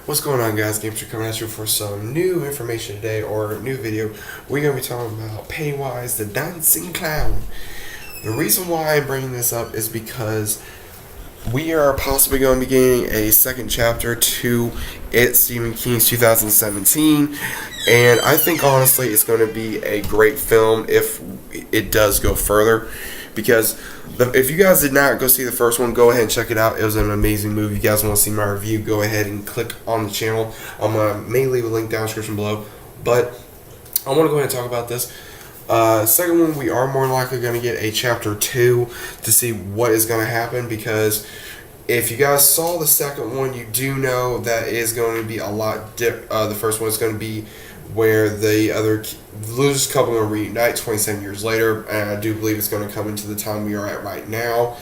What's going on, guys? Gamster coming at you for some new information today, or a new video. We're going to be talking about Pennywise the Dancing Clown. The reason why I'm bringing this up is because we are possibly going to be getting a second chapter to Stephen King's 2017, and I think honestly it's going to be a great film if it does go further. Because if you guys did not go see the first one, go ahead and check it out. It was an amazing movie. If you guys want to see my review, go ahead and click on the channel. I'm going to mainly leave a link down in the description below. But I want to go ahead and talk about this. Second one, we are more than likely going to get a chapter 2 to see what is going to happen. Because if you guys saw the second one, you do know that it is going to be a lot the first one is going to be where the losers couple will reunite 27 years later, and I do believe it's going to come into the time we are at right now,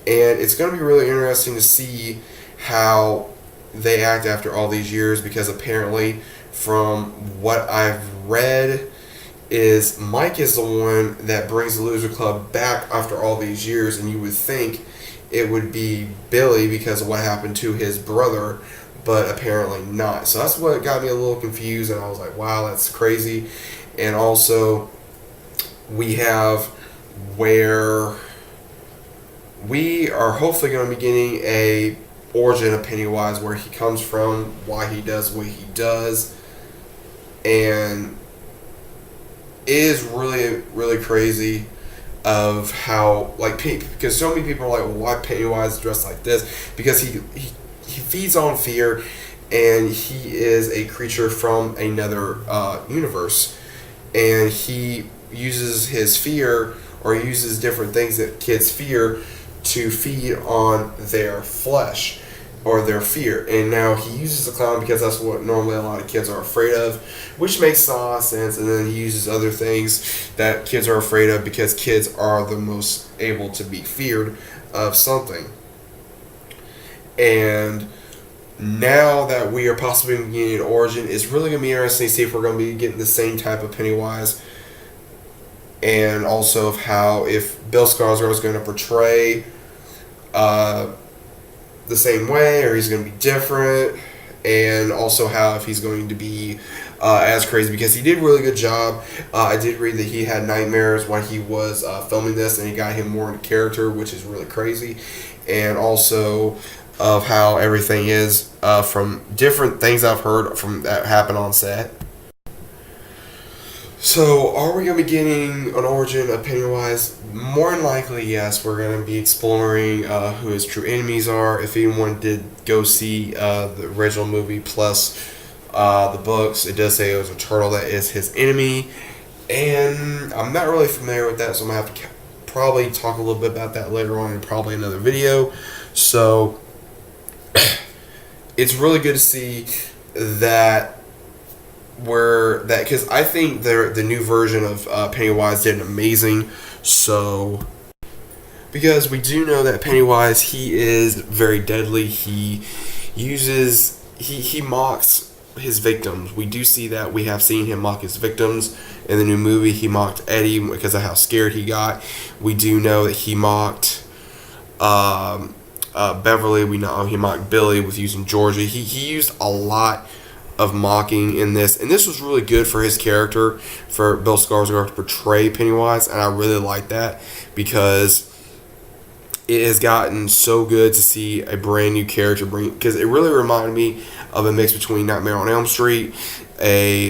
and it's going to be really interesting to see how they act after all these years, because apparently from what I've read is Mike is the one that brings the loser club back after all these years, and you would think it would be Billy because of what happened to his brother, but apparently not. So that's what got me a little confused, and I was like, wow, that's crazy. And also, we have where we are hopefully going to be getting a origin of Pennywise, where he comes from, why he does what he does, and it is really, really crazy of how, like, because so many people are like, well, why Pennywise dressed like this? Because he feeds on fear, and he is a creature from another universe, and he uses his fear, or uses different things that kids fear, to feed on their flesh or their fear. And now he uses the clown because that's what normally a lot of kids are afraid of, which makes a lot of sense. And then he uses other things that kids are afraid of because kids are the most able to be feared of something. And now that we are possibly getting an origin, it's really going to be interesting to see if we're going to be getting the same type of Pennywise, and also of how, if Bill Skarsgård is going to portray the same way, or he's going to be different, and also how if he's going to be as crazy, because he did a really good job. I did read that he had nightmares when he was filming this, and he got him more into character, which is really crazy. And also of how everything is from different things I've heard from that happen on set. So, are we going to be getting an origin of Pennywise? More than likely, yes. We're going to be exploring who his true enemies are. If anyone did go see the original movie plus the books, it does say it was a turtle that is his enemy. And I'm not really familiar with that, so I'm going to have to probably talk a little bit about that later on in probably another video. So, it's really good to see that because I think the new version of Pennywise did amazing. So, because we do know that Pennywise, he is very deadly. He mocks his victims. We do see that. We have seen him mock his victims in the new movie. He mocked Eddie because of how scared he got. We do know that he mocked Beverly. We know he mocked Billy with using Georgia. He used a lot of mocking in this, and this was really good for his character, for Bill Skarsgård to portray Pennywise, and I really like that, because it has gotten so good to see a brand new character because it really reminded me of a mix between Nightmare on Elm Street,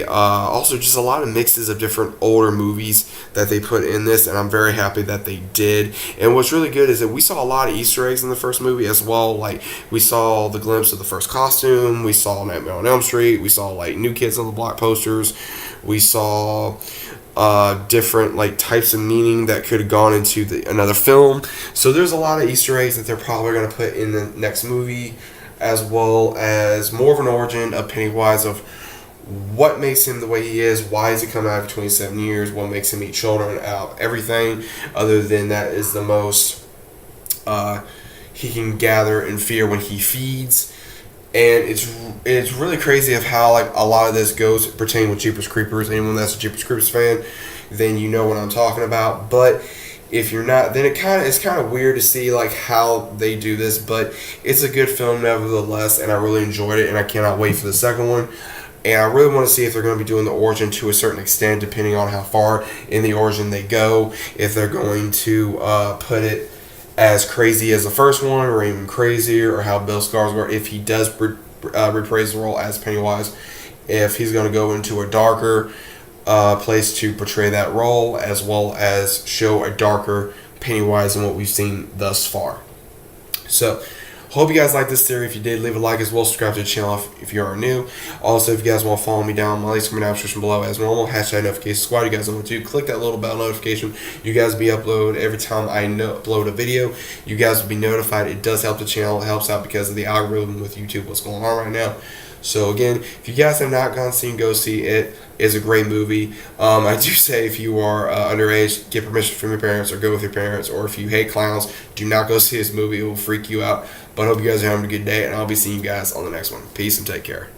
also just a lot of mixes of different older movies that they put in this, and I'm very happy that they did. And what's really good is that we saw a lot of Easter eggs in the first movie as well. Like, we saw the glimpse of the first costume, we saw Nightmare on Elm Street, we saw like New Kids on the Block posters, we saw different like types of meaning that could have gone into another film. So there's a lot of Easter eggs that they're probably going to put in the next movie, as well as more of an origin of Pennywise, of what makes him the way he is, why is he coming out for 27 years, what makes him eat children, out of everything other than that is the most he can gather in fear when he feeds. And it's really crazy of how, like, a lot of this goes pertaining with Jeepers Creepers. Anyone that's a Jeepers Creepers fan, then you know what I'm talking about. But If you're not, then it's kind of weird to see like how they do this, but it's a good film nevertheless, and I really enjoyed it, and I cannot wait for the second one. And I really want to see if they're going to be doing the origin to a certain extent, depending on how far in the origin they go. If they're going to put it as crazy as the first one, or even crazier, or how Bill Skarsgård, if he does reprise the role as Pennywise, if he's going to go into a darker place to portray that role, as well as show a darker Pennywise than what we've seen thus far. So, hope you guys like this theory. If you did, leave a like as well. Subscribe to the channel if you are new. Also, if you guys want to follow me down, my links are in the description below as normal. Hashtag notification squad. You guys want to click that little bell notification. You guys will be uploaded every time I upload a video. You guys will be notified. It does help the channel. It helps out because of the algorithm with YouTube, what's going on right now. So again, if you guys have not gone seen, go see it. It's a great movie. I do say if you are underage, get permission from your parents or go with your parents. Or if you hate clowns, do not go see this movie. It will freak you out. But I hope you guys are having a good day, and I'll be seeing you guys on the next one. Peace and take care.